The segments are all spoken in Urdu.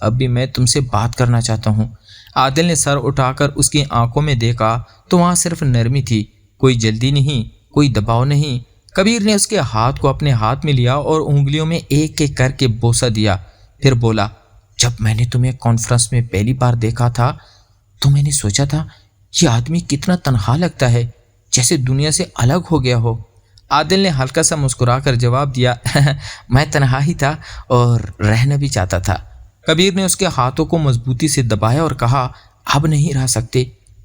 اب بھی میں تم سے بات کرنا چاہتا ہوں۔ عادل نے سر اٹھا کر اس کی آنکھوں میں دیکھا تو وہاں صرف نرمی تھی، کوئی جلدی نہیں، کوئی دباؤ نہیں۔ کبیر نے اس کے ہاتھ کو اپنے ہاتھ میں لیا اور انگلیوں میں ایک ایک کر کے بوسہ دیا، پھر بولا، جب میں نے تمہیں کانفرنس میں پہلی بار دیکھا تھا تو میں نے سوچا تھا یہ آدمی کتنا تنہا لگتا ہے، جیسے دنیا سے الگ ہو گیا ہو۔ عادل نے ہلکا سا مسکرا کر جواب دیا، میں تنہا ہی تھا اور رہنا بھی چاہتا تھا۔ کبیر نے اس کے ہاتھوں کو مضبوطی سے دبایا اور کہا، اب نہیں رہ سکتے،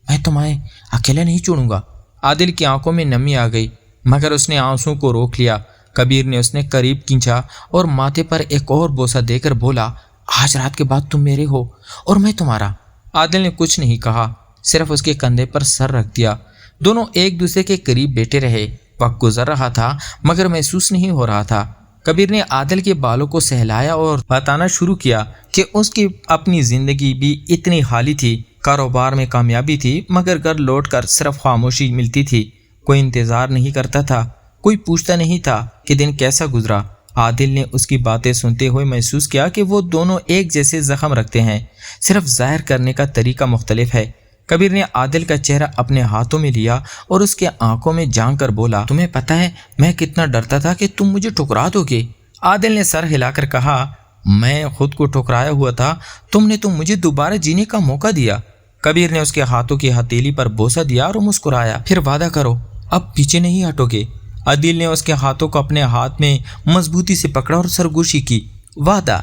میں تمہیں اکیلا نہیں چھوڑوں گا۔ عادل کی آنکھوں میں نمی آ گئی، مگر اس نے آنسوں کو روک لیا۔ کبیر نے اس نے قریب کھینچا اور ماتھے پر ایک اور بوسہ دے کر بولا، آج رات کے بعد تم میرے ہو اور میں تمہارا۔ عادل نے کچھ نہیں کہا، صرف اس کے کندھے پر سر رکھ دیا۔ دونوں ایک دوسرے کے قریب بیٹھے رہے۔ وقت گزر رہا تھا مگر محسوس نہیں ہو رہا تھا۔ کبیر نے عادل کے بالوں کو سہلایا اور بتانا شروع کیا کہ اس کی اپنی زندگی بھی اتنی خالی تھی، کاروبار میں کامیابی تھی مگر گھر لوٹ کر صرف خاموشی ملتی تھی۔ کوئی انتظار نہیں کرتا تھا، کوئی پوچھتا نہیں تھا کہ دن کیسا گزرا۔ عادل نے اس کی باتیں سنتے ہوئے محسوس کیا کہ وہ دونوں ایک جیسے زخم رکھتے ہیں، صرف ظاہر کرنے کا طریقہ مختلف ہے۔ کبیر نے عادل کا چہرہ اپنے ہاتھوں میں لیا اور اس کے آنکھوں میں جھانک کر بولا، تمہیں پتہ ہے میں کتنا ڈرتا تھا کہ تم مجھے ٹھکرا دو گے۔ عادل نے سر ہلا کر کہا، میں خود کو ٹھکرایا ہوا تھا، تم نے تو مجھے دوبارہ جینے کا موقع دیا۔ کبیر نے اس کے ہاتھوں کی ہتھیلی پر بوسہ دیا اور مسکرایا، پھر وعدہ کرو اب پیچھے نہیں ہٹو گے۔ عادل نے اس کے ہاتھوں کو اپنے ہاتھ میں مضبوطی سے پکڑا اور سرگوشی کی، وعدہ۔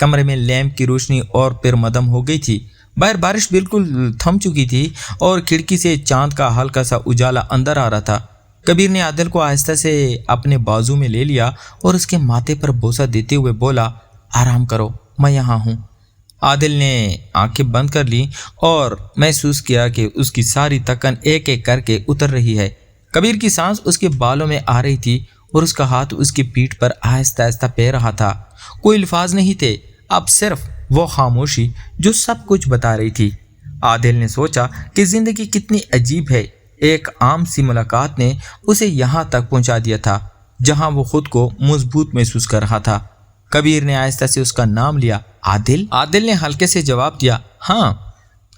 کمرے میں لیمپ کی روشنی اور پھر مدم ہو گئی تھی، باہر بارش بالکل تھم چکی تھی اور کھڑکی سے چاند کا ہلکا سا اجالا اندر آ رہا تھا۔ کبیر نے عادل کو آہستہ سے اپنے بازو میں لے لیا اور اس کے ماتھے پر بوسہ دیتے ہوئے بولا، آرام کرو، میں یہاں ہوں۔ عادل نے آنکھیں بند کر لی اور محسوس کیا کہ اس کی ساری تکن ایک ایک کر کے اتر رہی ہے۔ کبیر کی سانس اس کے بالوں میں آ رہی تھی اور اس کا ہاتھ اس کی پیٹھ پر آہستہ آہستہ پہ رہا تھا۔ کوئی الفاظ نہیں تھے، اب صرف وہ خاموشی جو سب کچھ بتا رہی تھی۔ عادل نے سوچا کہ زندگی کتنی عجیب ہے، ایک عام سی ملاقات نے اسے یہاں تک پہنچا دیا تھا جہاں وہ خود کو مضبوط محسوس کر رہا تھا۔ کبیر نے آہستہ سے اس کا نام لیا، عادل۔ عادل نے ہلکے سے جواب دیا، ہاں۔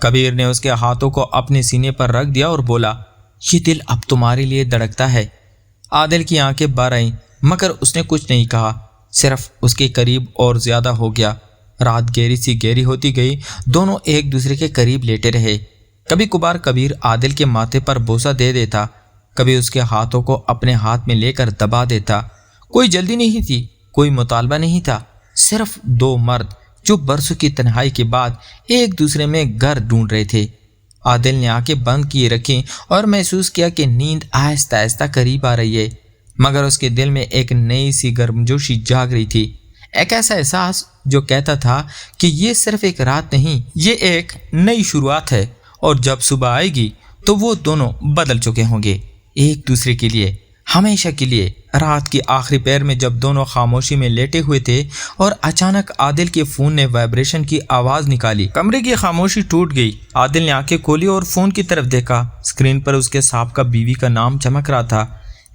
کبیر نے اس کے ہاتھوں کو اپنے سینے پر رکھ دیا اور بولا، یہ دل اب تمہارے لیے دھڑکتا ہے۔ عادل کی آنکھیں بھر آئیں مگر اس نے کچھ نہیں کہا، صرف اس کے قریب اور زیادہ ہو گیا۔ رات گہری سی گہری ہوتی گئی، دونوں ایک دوسرے کے قریب لیٹے رہے۔ کبھی کبھار کبیر عادل کے ماتھے پر بوسہ دے دیتا، کبھی اس کے ہاتھوں کو اپنے ہاتھ میں لے کر دبا دیتا۔ کوئی جلدی نہیں تھی، کوئی مطالبہ نہیں تھا، صرف دو مرد جو برسوں کی تنہائی کے بعد ایک دوسرے میں گھر ڈھونڈ رہے تھے۔ عادل نے آنکھیں بند کیے رکھیں اور محسوس کیا کہ نیند آہستہ آہستہ قریب آ رہی ہے، مگر اس کے دل میں ایک نئی سی گرمجوشی جاگ رہی تھی، ایک ایسا احساس جو کہتا تھا کہ یہ صرف ایک رات نہیں، یہ ایک نئی شروعات ہے، اور جب صبح آئے گی تو وہ دونوں بدل چکے ہوں گے، ایک دوسرے کے لیے، ہمیشہ کے لیے۔ رات کی آخری پہر میں جب دونوں خاموشی میں لیٹے ہوئے تھے اور اچانک عادل کے فون نے وائبریشن کی آواز نکالی، کمرے کی خاموشی ٹوٹ گئی۔ عادل نے آنکھیں کھولی اور فون کی طرف دیکھا، اسکرین پر اس کے سابقہ بیوی کا نام چمک رہا تھا۔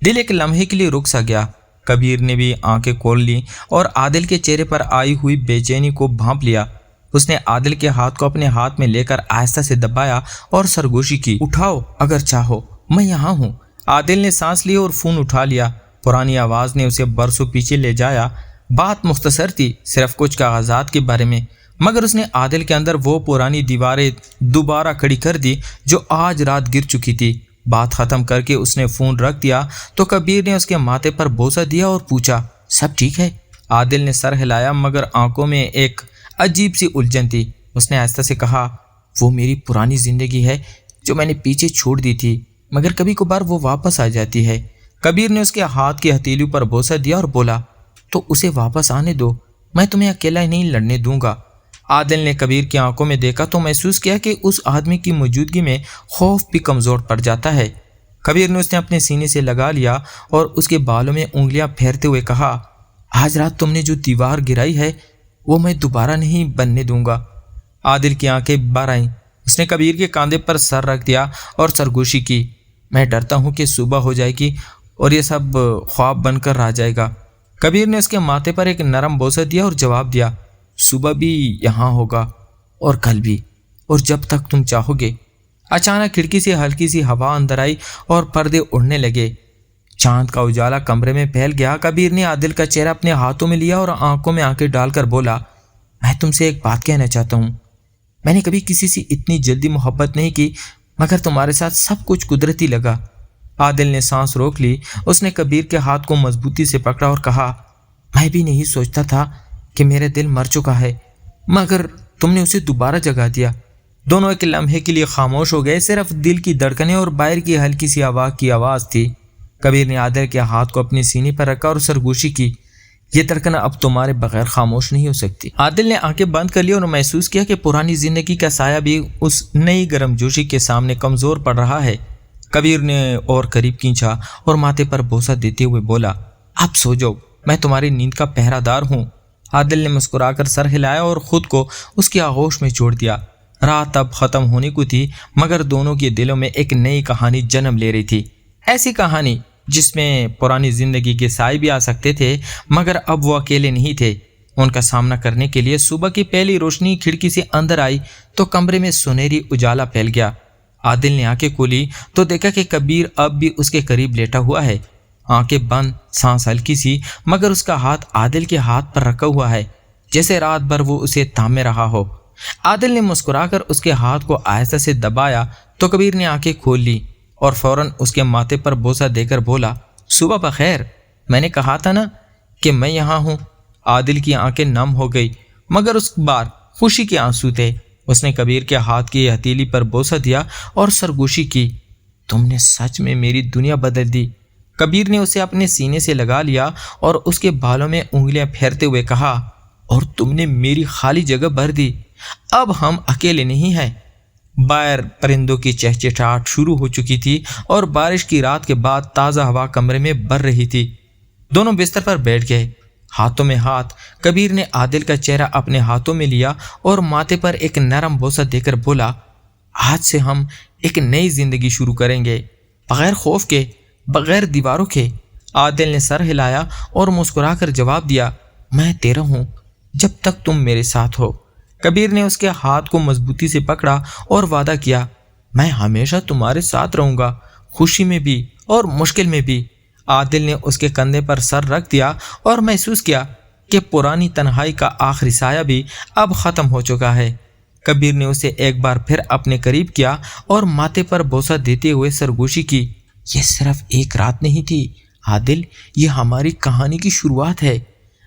دل ایک لمحے کے لیے رک سا گیا۔ کبیر نے بھی آنکھیں کھول لی اور عادل کے چہرے پر آئی ہوئی بے چینی کو بھانپ لیا۔ اس نے عادل کے ہاتھ کو اپنے ہاتھ میں لے کر آہستہ سے دبایا اور سرگوشی کی، اٹھاؤ اگر چاہو، میں یہاں ہوں۔ عادل نے سانس لی اور فون اٹھا لیا۔ پرانی آواز نے اسے برسوں پیچھے لے جایا۔ بات مختصر تھی، صرف کچھ کاغذات کے بارے میں، مگر اس نے عادل کے اندر وہ پرانی دیواریں دوبارہ کھڑی کر دی جو آج رات گر چکی تھی۔ بات ختم کر کے اس نے فون رکھ دیا تو کبیر نے اس کے ماتھے پر بوسہ دیا اور پوچھا، سب ٹھیک ہے؟ عادل نے سر ہلایا مگر آنکھوں میں ایک عجیب سی الجھن تھی۔ اس نے آہستہ سے کہا، وہ میری پرانی زندگی ہے جو میں نے پیچھے چھوڑ دی تھی، مگر کبھی کبھار وہ واپس آ جاتی ہے۔ کبیر نے اس کے ہاتھ کی ہتھیلیوں پر بوسہ دیا اور بولا، تو اسے واپس آنے دو، میں تمہیں اکیلا نہیں لڑنے دوں گا۔ عادل نے کبیر کی آنکھوں میں دیکھا تو محسوس کیا کہ اس آدمی کی موجودگی میں خوف بھی کمزور پڑ جاتا ہے۔ کبیر نے اپنے سینے سے لگا لیا اور اس کے بالوں میں انگلیاں پھیرتے ہوئے کہا، آج رات تم نے جو دیوار گرائی ہے وہ میں دوبارہ نہیں بننے دوں گا۔ عادل کی آنکھیں بھر آئیں، اس نے کبیر کے کاندھے پر سر رکھ دیا اور سرگوشی کی، میں ڈرتا ہوں کہ صبح ہو جائے گی اور یہ سب خواب بن کر رہ جائے گا۔ کبیر نے اس کے ماتھے پر ایک نرم بوسہ دیا اور جواب دیا، صبح بھی یہاں ہوگا اور کل بھی، اور جب تک تم چاہو گے۔ اچانک کھڑکی سے ہلکی سی ہوا اندر آئی اور پردے اڑنے لگے۔ چاند کا اجالا کمرے میں پھیل گیا۔ کبیر نے عادل کا چہرہ اپنے ہاتھوں میں لیا اور آنکھوں میں آنکھیں ڈال کر بولا، میں تم سے ایک بات کہنا چاہتا ہوں۔ میں نے کبھی کسی سے اتنی جلدی محبت نہیں کی، مگر تمہارے ساتھ سب کچھ قدرتی لگا۔ عادل نے سانس روک لی۔ اس نے کبیر کے ہاتھ کو مضبوطی سے پکڑا اور کہا، میں بھی نہیں سوچتا تھا کہ میرا دل مر چکا ہے، مگر تم نے اسے دوبارہ جگا دیا۔ دونوں ایک لمحے کے لیے خاموش ہو گئے، صرف دل کی دھڑکنیں اور باہر کی ہلکی سی ہوا کی آواز تھی۔ کبیر نے عادل کے ہاتھ کو اپنی سینے پر رکھا اور سرگوشی کی، یہ دھڑکن اب تمہارے بغیر خاموش نہیں ہو سکتی۔ عادل نے آنکھیں بند کر لی اور محسوس کیا کہ پرانی زندگی کا سایہ بھی اس نئی گرم جوشی کے سامنے کمزور پڑ رہا ہے۔ کبیر نے اور قریب کھینچا اور ماتھے پر بوسہ دیتے ہوئے بولا، اب سو جاؤ، میں تمہاری نیند کا پہرہ دار ہوں۔ عادل نے مسکرا کر سر ہلایا اور خود کو اس کی آغوش میں چھوڑ دیا۔ رات اب ختم ہونے کو تھی، مگر دونوں کے دلوں میں ایک نئی کہانی جنم لے رہی تھی۔ ایسی کہانی جس میں پرانی زندگی کے سائے بھی آ سکتے تھے، مگر اب وہ اکیلے نہیں تھے۔ ان کا سامنا کرنے کے لیے صبح کی پہلی روشنی کھڑکی سے اندر آئی تو کمرے میں سنہری اجالا پھیل گیا۔ عادل نے آنکھیں کھولی تو دیکھا کہ کبیر اب بھی اس کے قریب لیٹا ہوا ہے، آنکھیں بند، سانس ہلکی سی، مگر اس کا ہاتھ عادل کے ہاتھ پر رکھا ہوا ہے، جیسے رات بھر وہ اسے تھامے رہا ہو۔ عادل نے مسکرا کر اس کے ہاتھ کو آہستہ سے دبایا تو کبیر نے آنکھیں کھول لی اور فوراً اس کے ماتھے پر بوسہ دے کر بولا، صبح بخیر، میں نے کہا تھا نا کہ میں یہاں ہوں۔ عادل کی آنکھیں نم ہو گئی، مگر اس بار خوشی کے آنسو تھے۔ اس نے کبیر کے ہاتھ کی ہتھیلی پر بوسہ دیا اور سرگوشی کی، تم نے سچ میں میری دنیا بدل دی۔ کبیر نے اسے اپنے سینے سے لگا لیا اور اس کے بالوں میں انگلیاں پھیرتے ہوئے کہا، اور تم نے میری خالی جگہ بھر دی، اب ہم اکیلے نہیں ہیں۔ باہر پرندوں کی چہچہاہٹ شروع ہو چکی تھی اور بارش کی رات کے بعد تازہ ہوا کمرے میں بڑھ رہی تھی۔ دونوں بستر پر بیٹھ گئے، ہاتھوں میں ہاتھ۔ کبیر نے عادل کا چہرہ اپنے ہاتھوں میں لیا اور ماتھے پر ایک نرم بوسہ دے کر بولا، آج سے ہم ایک نئی زندگی شروع کریں گے، بغیر خوف کے، بغیر دیواروں کے۔ عادل نے سر ہلایا اور مسکرا کر جواب دیا، میں تیرا ہوں جب تک تم میرے ساتھ ہو۔ کبیر نے اس کے ہاتھ کو مضبوطی سے پکڑا اور وعدہ کیا، میں ہمیشہ تمہارے ساتھ رہوں گا، خوشی میں بھی اور مشکل میں بھی۔ عادل نے اس کے کندھے پر سر رکھ دیا اور محسوس کیا کہ پرانی تنہائی کا آخری سایہ بھی اب ختم ہو چکا ہے۔ کبیر نے اسے ایک بار پھر اپنے قریب کیا اور ماتھے پر بوسہ دیتے ہوئے سرگوشی کی، یہ صرف ایک رات نہیں تھی عادل، یہ ہماری کہانی کی شروعات ہے۔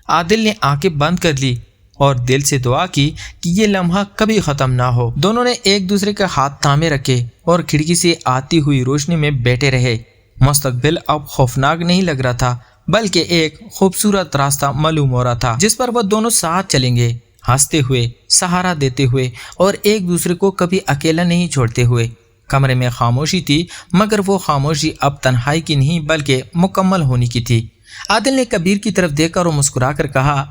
عادل نے آنکھیں بند کر لی اور دل سے دعا کی کہ یہ لمحہ کبھی ختم نہ ہو۔ دونوں نے ایک دوسرے کے ہاتھ تھامے رکھے اور کھڑکی سے آتی ہوئی روشنی میں بیٹھے رہے۔ مستقبل اب خوفناک نہیں لگ رہا تھا، بلکہ ایک خوبصورت راستہ معلوم ہو رہا تھا جس پر وہ دونوں ساتھ چلیں گے، ہنستے ہوئے، سہارا دیتے ہوئے اور ایک دوسرے کو کبھی اکیلا نہیں چھوڑتے ہوئے۔ کمرے میں خاموشی تھی، مگر وہ خاموشی اب تنہائی کی نہیں بلکہ مکمل ہونے کی تھی۔ عادل نے کبیر کی طرف دیکھا اور مسکرا کر کہا،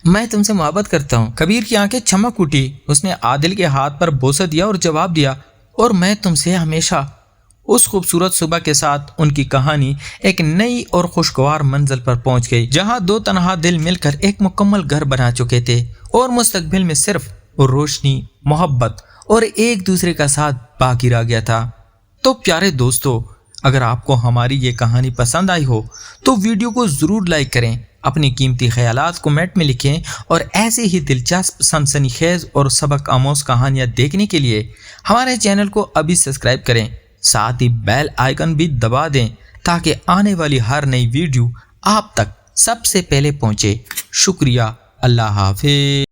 میں تم سے محبت کرتا ہوں۔ کبیر کی آنکھیں چمک اٹھی، اس نے عادل کے ہاتھ پر بوسہ دیا اور جواب دیا، اور میں تم سے ہمیشہ۔ اس خوبصورت صبح کے ساتھ ان کی کہانی ایک نئی اور خوشگوار منزل پر پہنچ گئی، جہاں دو تنہا دل مل کر ایک مکمل گھر بنا چکے تھے اور مستقبل میں صرف روشنی، محبت اور ایک دوسرے کا ساتھ باقی رہ گیا تھا۔ تو پیارے دوستو، اگر آپ کو ہماری یہ کہانی پسند آئی ہو تو ویڈیو کو ضرور لائک کریں، اپنی قیمتی خیالات کمنٹ میں لکھیں، اور ایسے ہی دلچسپ، سنسنی خیز اور سبق آموز کہانیاں دیکھنے کے لیے ہمارے چینل کو ابھی سبسکرائب کریں، ساتھ ہی بیل آئیکن بھی دبا دیں تاکہ آنے والی ہر نئی ویڈیو آپ تک سب سے پہلے پہنچے۔ شکریہ، اللہ حافظ۔